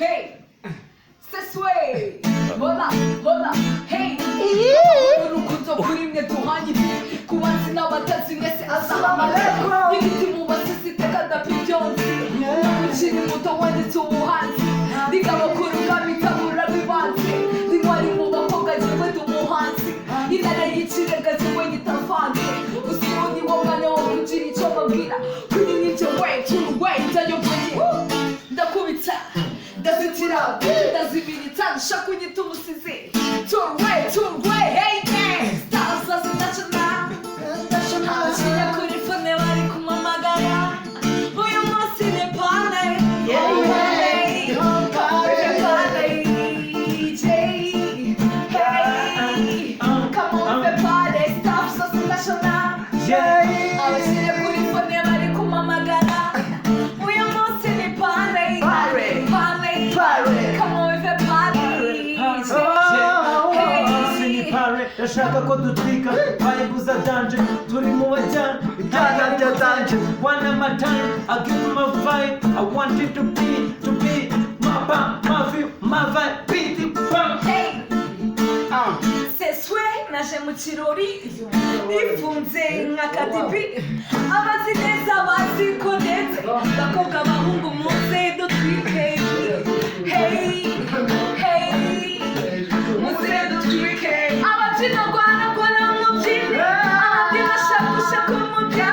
hey, sweswe, hola, hola, hey. Urukundo kuri mwe duhanye kubanzi n'abatazi mwese assalamu alaikum. Y'igiti mu basisi tekadapi byonzi ukiri muto wanditse umuhanzi rigabakuru kabitabura bibanze rimwari mu bakobwa jewe dumuhanzi intare y'ikirega jewe nyitavanze usiboni wo mwana wo kugira icyo babwira kuri n'ibyo we turuwe ndayoboye ndakubita ndazitira ndazibirita nshaka unyita umusizi turuwe hey man stars as national national kuri fone bari kumamagara uyu munsi ni party Ndashaka ko dutwika bayiguza danje turi mu bajyana ibyana bya danje one at my time I give you my vibe I want it to be my bam my view my vibe beat it bam hey sweswe naje mu kirori ifunze nka kadibi abazi neza bazi ko ndetse bakobwa bahungu muze dutwike hey muze dutwike abakina rwana rwana mubyine abandi bashaka kumubya